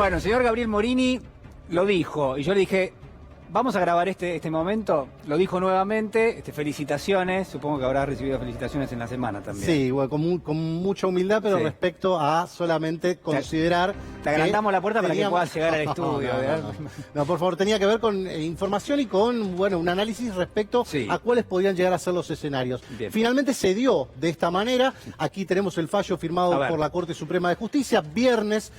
Bueno, el señor Gabriel Morini lo dijo, y yo le dije, vamos a grabar este momento. Lo dijo nuevamente, felicitaciones, supongo que habrá recibido felicitaciones en la semana también. Sí, bueno, con mucha humildad, pero sí, respecto a solamente considerar... Te agrandamos la puerta para que puedas llegar al estudio. No, por favor, tenía que ver con información y con, bueno, un análisis respecto a cuáles podrían llegar a ser los escenarios. Bien. Finalmente se dio de esta manera. Aquí tenemos el fallo firmado por la Corte Suprema de Justicia, viernes,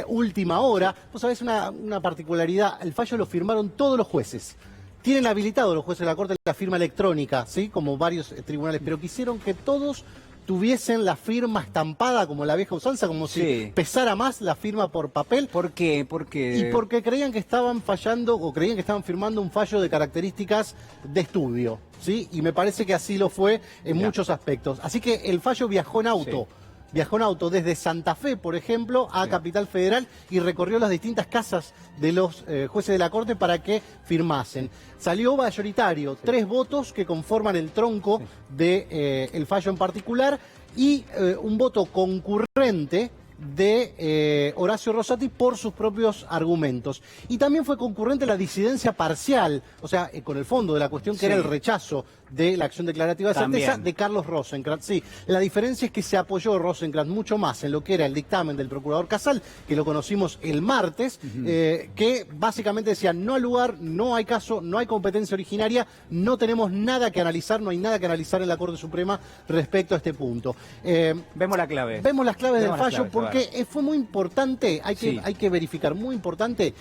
última hora. Vos sabés una particularidad, el fallo lo firmaron todos los jueces. Tienen habilitado los jueces de la Corte la firma electrónica, ¿sí? Como varios tribunales, pero quisieron que todos tuviesen la firma estampada como la vieja usanza, como si pesara más la firma por papel. ¿Por qué? Y porque creían que estaban fallando o creían que estaban firmando un fallo de características de estudio, ¿sí? Y me parece que así lo fue en muchos aspectos. Así que el fallo viajó en auto. Viajó en auto desde Santa Fe, por ejemplo, a Capital Federal y recorrió las distintas casas de los jueces de la Corte para que firmasen. Salió mayoritario, 3 votos que conforman el tronco del fallo en particular y un voto concurrente de Horacio Rosati por sus propios argumentos. Y también fue concurrente la disidencia parcial, o sea, con el fondo de la cuestión que era el rechazo de la acción declarativa de certeza de Carlos Rosenkrantz. Sí, la diferencia es que se apoyó Rosenkrantz mucho más en lo que era el dictamen del procurador Casal, que lo conocimos el martes, que básicamente decía no hay lugar, no hay caso, no hay competencia originaria, no tenemos nada que analizar, no hay nada que analizar en la Corte Suprema respecto a este punto. Vemos la clave. Vemos las claves del fallo porque fue muy importante, hay que verificar, muy importante,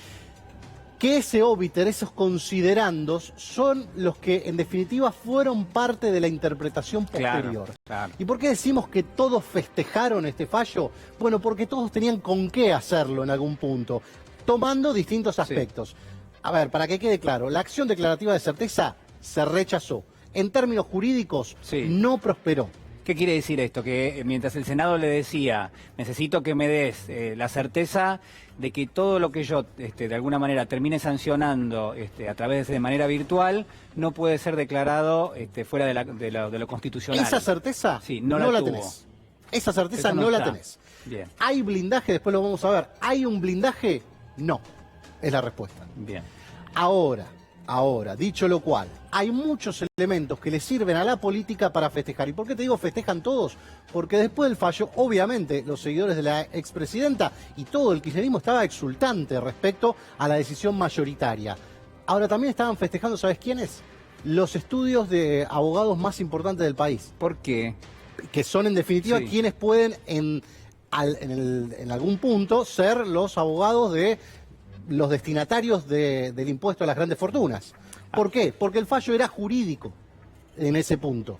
que ese óbiter, esos considerandos, son los que en definitiva fueron parte de la interpretación posterior. Claro. ¿Y por qué decimos que todos festejaron este fallo? Bueno, porque todos tenían con qué hacerlo en algún punto, tomando distintos aspectos. A ver, para que quede claro, la acción declarativa de certeza se rechazó. En términos jurídicos, no prosperó. ¿Qué quiere decir esto? Que mientras el Senado le decía, necesito que me des la certeza de que todo lo que yo de alguna manera termine sancionando a través de manera virtual no puede ser declarado fuera de lo constitucional. ¿Esa certeza? No la tenés. Esa certeza no la tenés. Bien. ¿Hay blindaje? Después lo vamos a ver. ¿Hay un blindaje? No, es la respuesta. Bien. Ahora, dicho lo cual, hay muchos elementos que le sirven a la política para festejar. ¿Y por qué te digo festejan todos? Porque después del fallo, obviamente, los seguidores de la expresidenta y todo el kirchnerismo estaba exultante respecto a la decisión mayoritaria. Ahora también estaban festejando, ¿sabes quiénes? Los estudios de abogados más importantes del país. ¿Por qué? Que son, en definitiva, quienes pueden, en algún punto, ser los abogados de los destinatarios del impuesto a las grandes fortunas. ¿Por qué? Porque el fallo era jurídico en ese punto.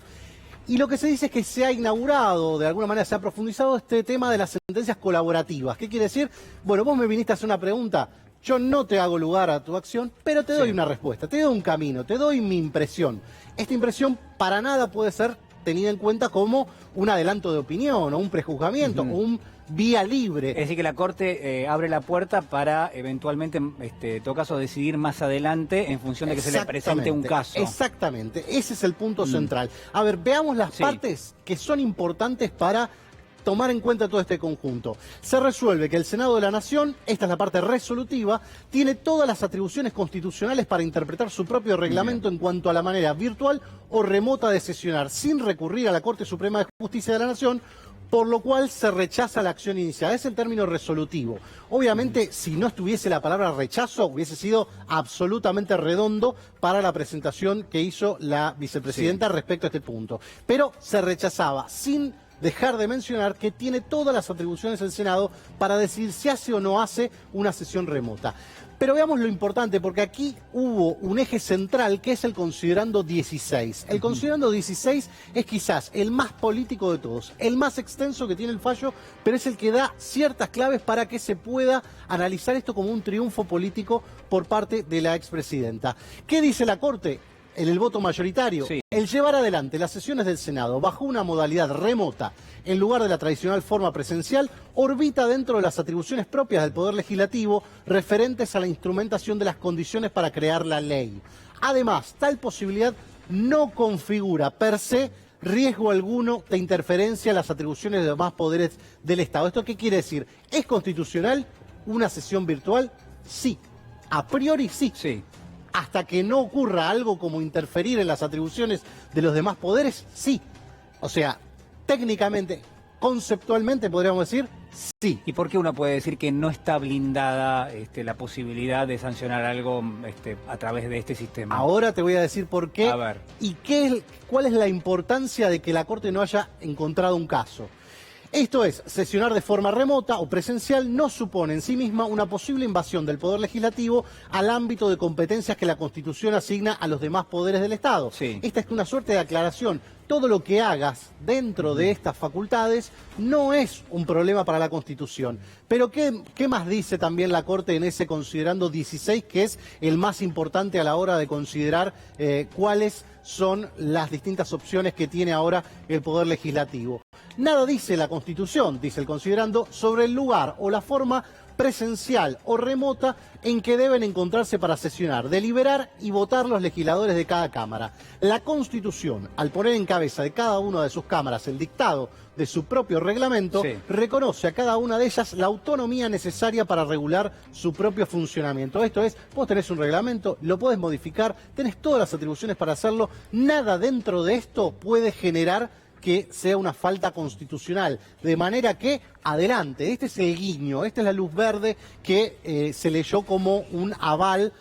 Y lo que se dice es que se ha inaugurado, de alguna manera se ha profundizado este tema de las sentencias colaborativas. ¿Qué quiere decir? Bueno, vos me viniste a hacer una pregunta, yo no te hago lugar a tu acción, pero te doy una respuesta, te doy un camino, te doy mi impresión. Esta impresión para nada puede ser tenida en cuenta como un adelanto de opinión o un prejuzgamiento o un vía libre. Es decir, que la Corte abre la puerta para eventualmente, en todo caso, decidir más adelante en función de que se le presente un caso. Exactamente, ese es el punto central. A ver, veamos las partes que son importantes para tomar en cuenta todo este conjunto. Se resuelve que el Senado de la Nación, esta es la parte resolutiva, tiene todas las atribuciones constitucionales para interpretar su propio reglamento en cuanto a la manera virtual o remota de sesionar, sin recurrir a la Corte Suprema de Justicia de la Nación, por lo cual se rechaza la acción inicial. Es el término resolutivo. Obviamente, si no estuviese la palabra rechazo, hubiese sido absolutamente redondo para la presentación que hizo la vicepresidenta respecto a este punto. Pero se rechazaba, sin dejar de mencionar que tiene todas las atribuciones el Senado para decidir si hace o no hace una sesión remota. Pero veamos lo importante, porque aquí hubo un eje central que es el considerando 16. El considerando 16 es quizás el más político de todos, el más extenso que tiene el fallo, pero es el que da ciertas claves para que se pueda analizar esto como un triunfo político por parte de la expresidenta. ¿Qué dice la Corte? En el voto mayoritario, el llevar adelante las sesiones del Senado bajo una modalidad remota en lugar de la tradicional forma presencial orbita dentro de las atribuciones propias del Poder Legislativo referentes a la instrumentación de las condiciones para crear la ley. Además, tal posibilidad no configura per se riesgo alguno de interferencia en las atribuciones de demás poderes del Estado. ¿Esto qué quiere decir? ¿Es constitucional? una sesión virtual? Sí. A priori sí. Sí. Hasta que no ocurra algo como interferir en las atribuciones de los demás poderes, sí. O sea, técnicamente, conceptualmente podríamos decir sí. ¿Y por qué uno puede decir que no está blindada la posibilidad de sancionar algo a través de este sistema? Ahora te voy a decir por qué A ver. y cuál es la importancia de que la Corte no haya encontrado un caso. Esto es, sesionar de forma remota o presencial no supone en sí misma una posible invasión del Poder Legislativo al ámbito de competencias que la Constitución asigna a los demás poderes del Estado. Sí. Esta es una suerte de aclaración. Todo lo que hagas dentro de estas facultades no es un problema para la Constitución. Pero ¿qué más dice también la Corte en ese considerando 16, que es el más importante a la hora de considerar cuáles son las distintas opciones que tiene ahora el Poder Legislativo? Nada dice la Constitución, dice el considerando, sobre el lugar o la forma presencial o remota en que deben encontrarse para sesionar, deliberar y votar los legisladores de cada Cámara. La Constitución, al poner en cabeza de cada una de sus cámaras el dictado de su propio reglamento, sí, reconoce a cada una de ellas la autonomía necesaria para regular su propio funcionamiento. Esto es, vos tenés un reglamento, lo podés modificar, tenés todas las atribuciones para hacerlo, nada dentro de esto puede generar que sea una falta constitucional, de manera que, adelante, este es el guiño, esta es la luz verde que se leyó como un aval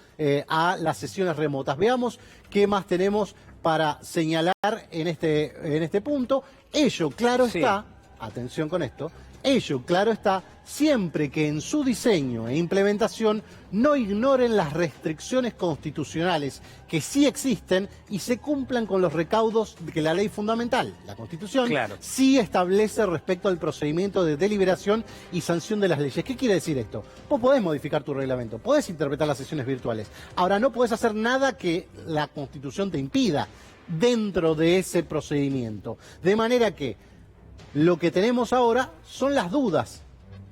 a las sesiones remotas. Veamos qué más tenemos para señalar en este punto. Ello, claro está, atención con esto, ello, claro está, siempre que en su diseño e implementación no ignoren las restricciones constitucionales que sí existen y se cumplan con los recaudos que la ley fundamental, la Constitución, sí establece respecto al procedimiento de deliberación y sanción de las leyes. ¿Qué quiere decir esto? Vos podés modificar tu reglamento, podés interpretar las sesiones virtuales. Ahora, no podés hacer nada que la Constitución te impida dentro de ese procedimiento. De manera que lo que tenemos ahora son las dudas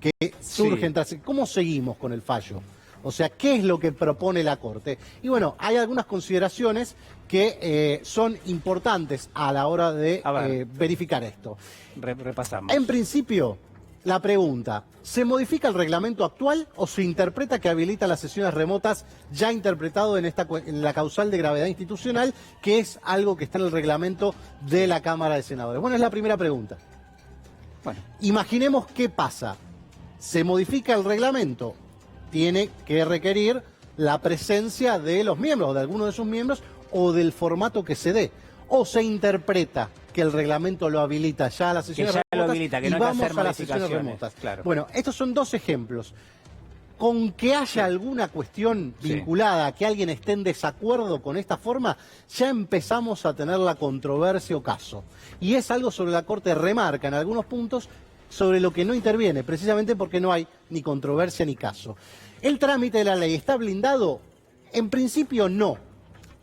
que surgen tras. ¿Cómo seguimos con el fallo? O sea, ¿qué es lo que propone la Corte? Y bueno, hay algunas consideraciones que son importantes a la hora de verificar esto. Repasamos. En principio, la pregunta, ¿se modifica el reglamento actual o se interpreta que habilita las sesiones remotas ya interpretado en la causal de gravedad institucional, que es algo que está en el reglamento de la Cámara de Senadores? Bueno, es la primera pregunta. Bueno, imaginemos qué pasa. Se modifica el reglamento, tiene que requerir la presencia de los miembros, o de alguno de sus miembros, o del formato que se dé. O se interpreta que el reglamento lo habilita ya a las sesiones remotas, lo habilita, que no y hay que vamos hacer a las sesiones remotas. Claro. Bueno, estos son dos ejemplos. Con que haya alguna cuestión vinculada a que alguien esté en desacuerdo con esta forma, ya empezamos a tener la controversia o caso. Y es algo sobre la Corte remarca en algunos puntos sobre lo que no interviene, precisamente porque no hay ni controversia ni caso. ¿El trámite de la ley está blindado? En principio no.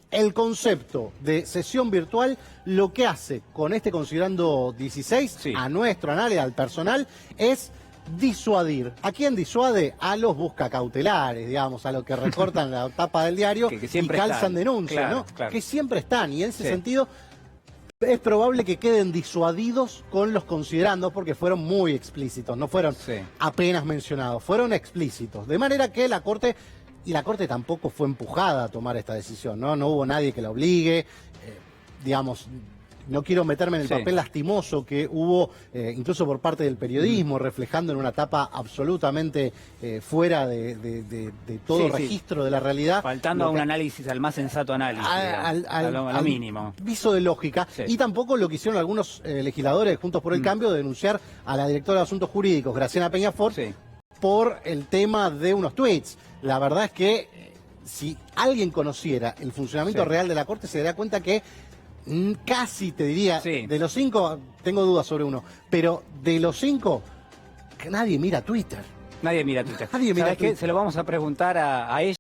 El concepto de sesión virtual lo que hace con este considerando 16, a nuestro análisis, al personal, es disuadir. ¿A quién disuade? A los buscacautelares, digamos, a los que recortan la tapa del diario que y calzan denuncia, ¿no? Claro. Que siempre están, y en ese sentido es probable que queden disuadidos con los considerandos porque fueron muy explícitos, no fueron apenas mencionados, fueron explícitos. De manera que la Corte, y la Corte tampoco fue empujada a tomar esta decisión, ¿no? No hubo nadie que la obligue, digamos. No quiero meterme en el papel lastimoso que hubo, incluso por parte del periodismo, reflejando en una etapa absolutamente fuera de todo registro de la realidad. Faltando a un análisis, al más sensato análisis, a lo mínimo. Viso de lógica. Y tampoco lo que hicieron algunos legisladores Juntos por el Cambio, de denunciar a la directora de Asuntos Jurídicos, Graciela Peñafort, por el tema de unos tweets. La verdad es que si alguien conociera el funcionamiento real de la Corte, se daría cuenta que casi te diría, de los 5, tengo dudas sobre uno, pero de los 5, que nadie mira Twitter. Nadie mira Twitter. Nadie mira ¿Sabes qué? Se lo vamos a preguntar a ella.